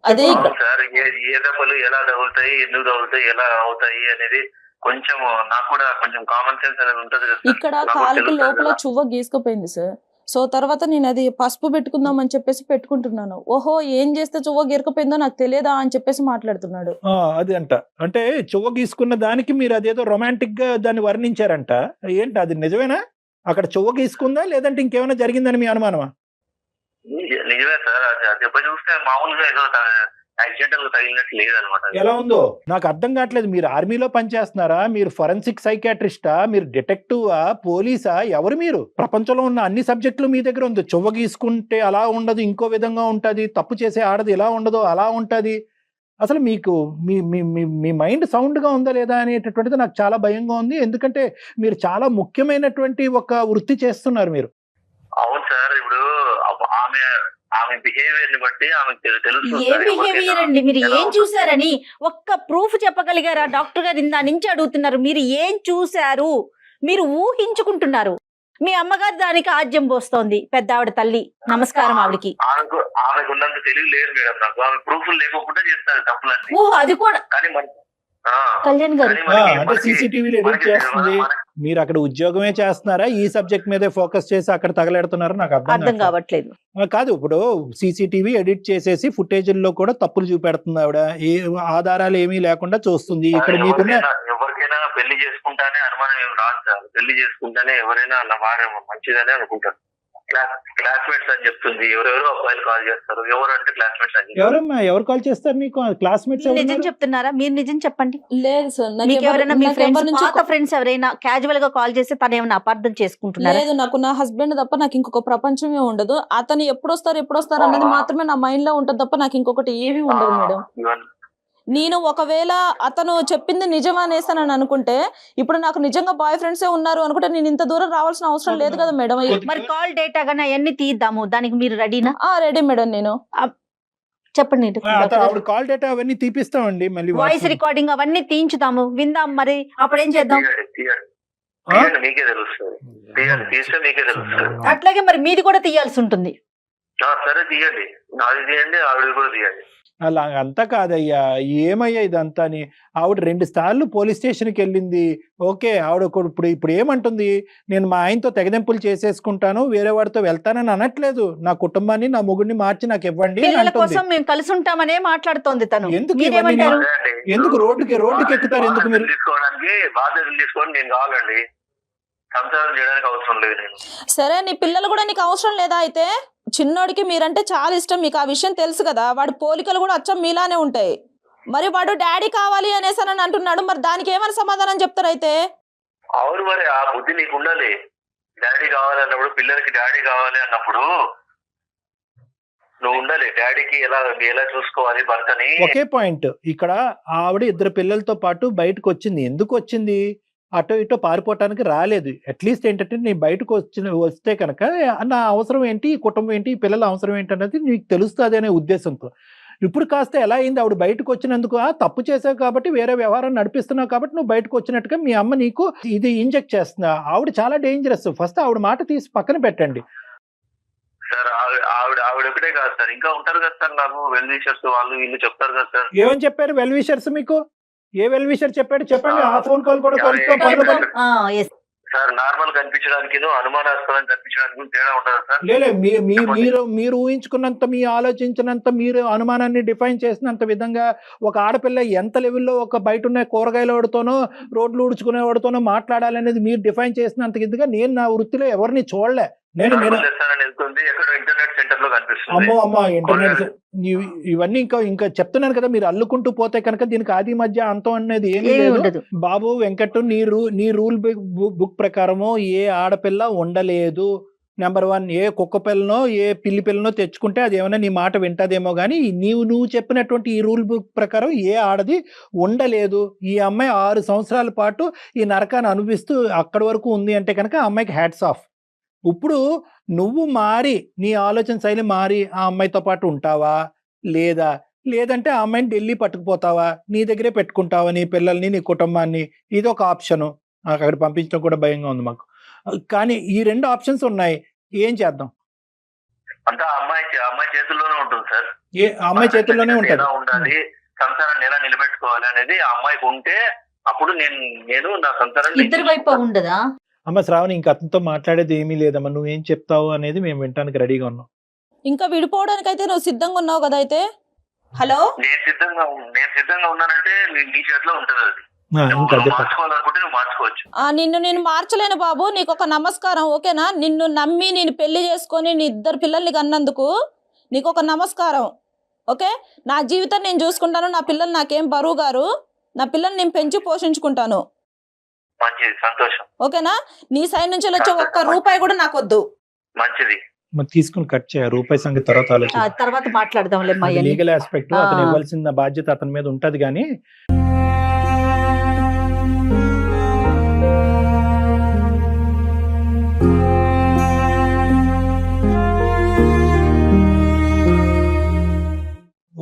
అదే సార్ ఏ దెబ్బలు ఎలా తగులుతాయి, ఎందుకు తగులుతాయి, ఎలా అవుతాయి అనేది కొంచెం నాకు కూడా కొంచెం కామన్ సెన్స్ అనేది ఉంటది కదా. ఇక్కడ కాలికి లోపల చువ్వ గీసుకుపోయింది సార్. సో తర్వాత నేను అది పసుపు పెట్టుకుందాం అని చెప్పేసి పెట్టుకుంటున్నాను. ఓహో ఏం చేస్తే చువ్వ గీరకపోయిందో నాకు తెలియదా అని చెప్పేసి మాట్లాడుతున్నాడు. అది అంట. అంటే చువ్వ గీసుకున్న దానికి మీరు అదేదో రొమాంటిక్ గా దాన్ని వర్ణించారంట. ఏంటి అది నిజమేనా? అక్కడ చువ్వ గీసుకుందా లేదంటే ఇంకేమైనా జరిగిందని మీ అనుమానమా? నిజమే సార్, అది దెబ్బ చూస్తే మామూలుగా ఏదో యాక్సిడెంటల్ గా తగిలినట్టు లేదనమాట. ఎలా ఉందో నాకు అర్థం కావట్లేదు. మీరు ఆర్మీలో పనిచేస్తున్నారా? మీరు ఫోరెన్సిక్ సైకాట్రిస్టా? మీరు డిటెక్టివా? పోలీసా? ఎవరు మీరు? ప్రపంచంలో ఉన్న అన్ని సబ్జెక్టులు మీ దగ్గర ఉంది. చువ్వ గీసుకుంటే అలా ఉండదు, ఇంకో విధంగా ఉంటది. తప్పు చేసే ఆడది ఎలా ఉండదో అలా ఉంటది. అసలు మీకు మీ మీ మీ మైండ్ సౌండ్గా ఉందా లేదా అనేటటువంటిది నాకు చాలా భయంగా ఉంది. ఎందుకంటే మీరు చాలా ముఖ్యమైనటువంటి ఒక వృత్తి చేస్తున్నారు మీరు. అవును సార్, ఇప్పుడు ఆమె బిహేవియర్ ని బట్టి ఆమెకు తెలుస్తుంది. ఏ బిహేవియర్ అండి? మీరు ఏం చూసారని ఒక్క ప్రూఫ్ చెప్పగలిగారా? డాక్టర్ గారు ఇందా నుంచి అడుగుతున్నారు, మీరు ఏం చూశారు? మీరు ఊహించుకుంటున్నారు. మీ అమ్మగారు దానికి ఆజ్యం పోస్తోంది, పెద్ద ఆవిడ తల్లి. నమస్కారం ఆవిడకి. ఆమెకు ఉన్నంత తెలివి లేదు మేడం నాకు. ఆమె ప్రూఫ్ లేకుండా చేస్తారు తప్పులన్నీ. ఓహో అది కూడా కానీ కళ్యాణ్ గారు అంటే సీసీటీవీలో ఎడిట్ చేస్తుంది. మీరు అక్కడ ఉద్యోగమే చేస్తున్నారా? ఈ సబ్జెక్ట్ మీదే ఫోకస్ చేసి అక్కడ తగలెడుతున్నారా? నాకు అర్థం కావట్లేదు. కాదు, ఇప్పుడు సీసీటీవీ ఎడిట్ చేసేసి ఫుటేజ్ల్లో కూడా తప్పులు చూపెడుతుంది ఆవిడ. ఏ ఆధారాలు ఏమీ లేకుండా చూస్తుంది. ఇక్కడ మీకున్న ఎవరికైనా పెళ్లి చేసుకుంటానే అనుమానం ఏం రాదు సార్. పెళ్లి చేసుకుంటానే ఎవరైనా అన్న వారే మంచిదనే అనుకుంటారు. క్లాస్మేట్స్ అని చెప్తుంది. ఎవరెవరో అబ్బాయిలు కాల్ చేస్తారు. ఎవరు అంటే క్లాస్మేట్స్ అని. ఎవరమ్మా ఎవరు కాల్ చేస్తారు నీకు? క్లాస్మేట్స్ నిజం చెప్తున్నారా? మీరు నిజం చెప్పండి. లేదు సార్, మీకు ఎవరైనా మీ ఫ్రెండ్స్, పాత ఫ్రెండ్స్ ఎవరైనా క్యాజువల్ గా కాల్ చేసి తను ఏమైనా అపార్థం చేసుకుంటున్నారా? లేదు, నాకు నా హస్బెండ్ తప్ప నాకు ఇంకొక ప్రపంచమే ఉండదు. అతను ఎప్పుడు వస్తారు అన్నది మాత్రమే నా మైండ్ లో ఉంటది తప్ప నాకు ఇంకొకటి ఏమీ ఉండదు మేడం. నేను ఒకవేళ అతను చెప్పింది నిజం అనేసానని అనుకుంటే, ఇప్పుడు నాకు నిజంగా బాయ్ ఫ్రెండ్సే ఉన్నారు అనుకుంటే నేను ఇంత దూరం రావాల్సిన అవసరం లేదు కదా మేడం. మరి కాల్ డేటా గానీ అవన్నీ తీద్దాము, దానికి మీరు రెడీనా? Ready madam. నేను చెప్పండి. కాల్ డేటా అవన్నీ తీపిస్తామండి. మళ్ళీ వాయిస్ రికార్డింగ్ అవన్నీ తీయించుదాము, విందాం. మరి అప్పుడు ఏం చేద్దాం? మీకే తెలుస్తుంది. తీస్తే మీకే తెలుస్తుంది. అట్లాగే మరి మీది కూడా తీయాల్సి ఉంటుంది. సరే తీయండి, నాది తీయండి, ఆవిడ కూడా తీయండి. అలా అంతా కాదయ్యా, ఏమయ్యా ఇదంతా అని. ఆవిడ 2 సార్లు పోలీస్ స్టేషన్కి వెళ్ళింది. ఓకే, ఆవిడ ఇప్పుడు ఏమంటుంది? నేను మా ఆయనతో తెగదెంపులు చేసేసుకుంటాను, వేరే వాడితో వెళ్తానని అనట్లేదు. నా కుటుంబాన్ని, నా మొగుడిని మార్చి నాకు ఇవ్వండి పిల్లల కోసం మేము కలిసి ఉంటామనే మాట్లాడుతోంది తను. ఎందుకు రోడ్డుకి ఎక్కుతారు? ఎందుకు మీరు తీసుకోవడానికి బాధ్యతలు తీసుకోండి. నేను కావాలండి, సంసారం చేయడానికి అవసరం లేదు నేను. సరే, నీ పిల్లలు కూడా నీకు అవసరం లేదా? అయితే చిన్నోడికి మీరంటే చాలా ఇష్టం, మీకు ఆ విషయం తెలుసు కదా. వాడి పోలికలు కూడా అచ్చం మీలానే ఉంటాయి. మరి వాడు డాడీ కావాలి అనేసి అని అంటున్నాడు. మరి దానికి ఏమైనా సమాధానం చెప్తారు? అయితే అవును, మరి ఆ బుద్ధి నీకు ఉండాలి. డాడీ కావాలి అన్నప్పుడు, పిల్లలకి డాడీ కావాలి అన్నప్పుడు నువ్వు ఉండాలి. డాడీకి ఎలా చూసుకోవాలి భర్తని. ఒకే పాయింట్. ఇక్కడ ఆవిడ 2 పిల్లలతో పాటు బయటకు వచ్చింది. ఎందుకు వచ్చింది? అటో ఇటో పారిపోవటానికి రాలేదు. అట్లీస్ట్ ఏంటంటే నేను బయటకు వస్తే కనుక నా అవసరం ఏంటి, ఈ కుటుంబం ఏంటి, ఈ పిల్లల అవసరం ఏంటి అన్నది నీకు తెలుస్తుంది అనే ఉద్దేశంతో. ఇప్పుడు కాస్త ఎలా అయింది? ఆవిడ బయటకు వచ్చినందుకు తప్పు చేసావు కాబట్టి, వేరే వ్యవహారం నడిపిస్తున్నావు కాబట్టి నువ్వు బయటకు వచ్చినట్టుగా మీ అమ్మ నీకు ఇది ఇంజెక్ట్ చేస్తున్నా. ఆవిడ చాలా డేంజరస్. ఫస్ట్ ఆవిడ మాట తీసి పక్కన పెట్టండి సార్. ఆవిడ ఒకటే కాదు సార్, ఇంకా ఉంటారు కదా సార్. నాకు వెల్ విషర్స్ వాళ్ళు వీళ్ళు చెప్తారు కదా సార్. ఏమని చెప్పారు వెల్ విషర్స్ మీకు? ఏ వెల్ విషర్ చెప్పాడు చెప్పండి. ఆ ఫోన్ కాల్ కూడా సార్ నార్మల్ కనిపించడానికి, అనుమానాస్పదం కనిపించడానికి తేడా ఉండదు సార్. లేదు, మీరు ఊహించుకున్నంత, మీ ఆలోచించినంత, మీరు అనుమానాన్ని డిఫైన్ చేసినంత విధంగా ఒక ఆడపిల్ల ఎంత లెవెల్లో ఒక బయట ఉన్న కూరగాయల వాడితోనో, రోడ్లు ఊడ్చుకునే వాడితోనో మాట్లాడాలనేది మీరు డిఫైన్ చేసినంత ఇదిగా నేను నా వృత్తిలో ఎవరిని చూడలే. ఇంటర్నెట్ సెంటర్ లో కనిపిస్తుంది. అమ్మో ఇంటర్నెట్ ఇవన్నీ ఇంకా చెప్తున్నాను కదా. మీరు అల్లుకుంటూ పోతే కనుక దీనికి ఆది మధ్య అంతం అనేది ఏమీ లేదు. బాబు వెంకట్, నీ రూల్ బుక్ ప్రకారము ఏ ఆడపిల్ల ఉండలేదు. నెంబర్ 1 ఏ కుక్క పిల్లనో ఏ పిల్లి పిల్లనో తెచ్చుకుంటే అది ఏమైనా నీ మాట వింటదేమో కానీ నువ్వు చెప్పినటువంటి ఈ రూల్ బుక్ ప్రకారం ఏ ఆడది ఉండలేదు. ఈ అమ్మాయి 6 సంవత్సరాల పాటు ఈ నరకాన్ని అనుభవిస్తూ అక్కడి వరకు ఉంది అంటే కనుక ఆ అమ్మాయికి హ్యాట్స్ ఆఫ్. ఇప్పుడు నువ్వు మారి నీ ఆలోచన శైలి మారి ఆ అమ్మాయితో పాటు ఉంటావా లేదంటే ఆ అమ్మాయిని ఢిల్లీ పట్టుకుపోతావా, నీ దగ్గరే పెట్టుకుంటావా నీ పిల్లల్ని నీ కుటుంబాన్ని? ఇది ఒక ఆప్షను. అక్కడ పంపించడం కూడా భయంగా ఉంది మాకు. కానీ ఈ 2 ఆప్షన్స్ ఉన్నాయి, ఏం చేద్దాం? అంతా అమ్మాయి చేతుల్లోనే ఉంటుంది సార్. అమ్మాయి చేతుల్లోనే ఉంటుంది. ఎలా ఉండాలి, సంసారాన్ని ఎలా నిలబెట్టుకోవాలి అనేది ఆ అమ్మాయికి ఉంటే అప్పుడు నేను నా సంసారాన్ని ఇద్దరి వైపు ఉండదా? అమ్మ శ్రావణి, ఇంక అతనితో మాట్లాడేది ఏమీ లేదమ్మా. నువ్వేం చెప్తావు అనేది మేము వినడానికి రెడీగా ఉన్నాం. ఇంకా విడిపోవడానికి అయితే నువ్వు సిద్ధంగా ఉన్నావు కదా? అయితే హలో, నేను సిద్ధంగా ఉన్నానంటే నీ చేతిలో ఉంటుంది అది. ఇంకా అదే మార్చుకోవాలనుకుంటే నువ్వు మార్చుకోవచ్చు. నిన్ను నేను మార్చలేను బాబు. నీకు ఒక నమస్కారం, ఓకేనా? నిన్ను నమ్మి నేను పెళ్లి చేసుకొని నీ 2 పిల్లల్ని కన్నందుకు నీకు ఒక నమస్కారం, ఓకే? నా జీవితం నేను చూసుకుంటాను. నా పిల్లలు నాకేం బరువు గారు. నా పిల్లల్ని నేను పెంచి పోషించుకుంటాను. మంచిది, సంతోషం. ఓకేనా? నీ సైడ్ నుంచి వచ్చే 1 రూపాయి కూడా నాకు వద్దు. మంచిది. తీసుకుని కట్ చేయ రూపాయి సంగతి తర్వాత ఆలోచించు. తర్వాత మాట్లాడదాంలే. లీగల్ ఆస్పెక్ట్ అతను ఇవ్వాల్సిన బాధ్యత అతని మీద ఉంటది. కానీ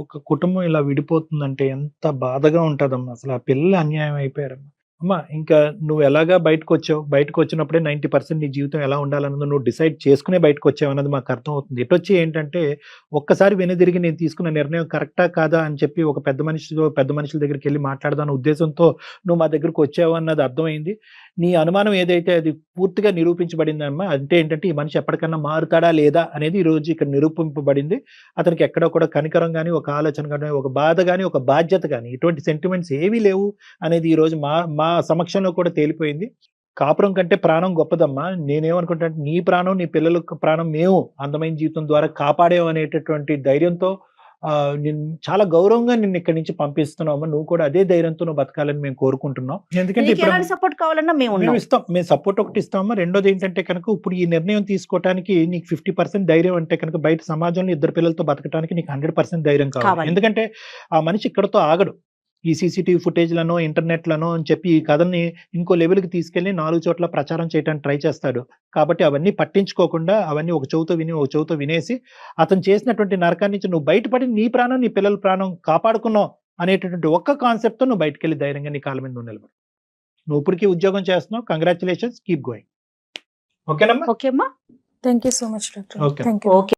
ఒక కుటుంబం ఇలా విడిపోతుందంటే ఎంత బాధగా ఉంటదమ్మా. అసలు ఆ పిల్లలు అన్యాయం అయిపోయారమ్మా. అమ్మా, ఇంకా నువ్వు ఎలాగా బయటకు వచ్చినప్పుడే 90% నీ జీవితం ఎలా ఉండాలన్నది నువ్వు డిసైడ్ చేసుకునే బయటకు వచ్చావు అన్నది మాకు అర్థం అవుతుంది. ఎటొచ్చి ఏంటంటే ఒక్కసారి వెనుదిరిగి నేను తీసుకున్న నిర్ణయం కరెక్టా కాదా అని చెప్పి ఒక పెద్ద మనుషుల దగ్గరికి వెళ్ళి మాట్లాడదాని ఉద్దేశంతో నువ్వు మా దగ్గరకు వచ్చావు అన్నది అర్థమైంది. నీ అనుమానం ఏదైతే అది పూర్తిగా నిరూపించబడిందమ్మా. అంటే ఏంటంటే ఈ మనిషి ఎప్పటికన్నా మారుతాడా లేదా అనేది ఈ రోజు ఇక్కడ నిరూపింపబడింది. అతనికి ఎక్కడో కూడా కనికరం కానీ, ఒక ఆలోచన కానీ, ఒక బాధ కానీ, ఒక బాధ్యత కానీ, ఇటువంటి సెంటిమెంట్స్ ఏవీ లేవు అనేది ఈ రోజు మా సమక్షంలో కూడా తేలిపోయింది. కాపురం కంటే ప్రాణం గొప్పదమ్మా. నేనేమనుకుంటా, నీ ప్రాణం నీ పిల్లల ప్రాణం మేము అందమైన జీవితం ద్వారా కాపాడేవు అనేటటువంటి ధైర్యంతో నేను చాలా గౌరవంగా నిన్ను ఇక్కడి నుంచి పంపిస్తున్నాము. నువ్వు కూడా అదే ధైర్యంతో నువ్వు బతకాలని మేము కోరుకుంటున్నాం. ఎందుకంటే ఇప్పుడు సపోర్ట్ కావాలన్నా మేము ఇస్తాం. మేము సపోర్ట్ ఒకటి ఇస్తామా. రెండోది ఏంటంటే కనుక ఇప్పుడు ఈ నిర్ణయం తీసుకోవడానికి నీకు 50% ధైర్యం అంటే కనుక బయట సమాజంలో 2 పిల్లలతో బతకడానికి నీకు 100% ధైర్యం కావాలి. ఎందుకంటే ఆ మనిషి ఇక్కడతో ఆగడు. ఈ సీసీటీవీ ఫుటేజ్లను, ఇంటర్నెట్లను అని చెప్పి ఈ కథని ఇంకో లెవెల్కి తీసుకెళ్లి 4 చోట్ల ప్రచారం చేయడానికి ట్రై చేస్తాడు. కాబట్టి అవన్నీ పట్టించుకోకుండా అవన్నీ ఒక చెవుతో వినేసి అతను చేసినటువంటి నరకాన్ని నుంచి నువ్వు బయటపడి నీ ప్రాణం నీ పిల్లల ప్రాణం కాపాడుకున్నావు అనేటటువంటి ఒక్క కాన్సెప్ట్తో నువ్వు బయటకు వెళ్ళి ధైర్యంగా నీ కాళ్ళ మీద నువ్వు నిలబడు. నువ్వు ఇప్పటికీ ఉద్యోగం చేస్తున్నావు. Congratulations, keep going. ఓకేనమ్మా? ఓకేమ్మా. Thank you so much doctor. Okay. Thank you. Okay.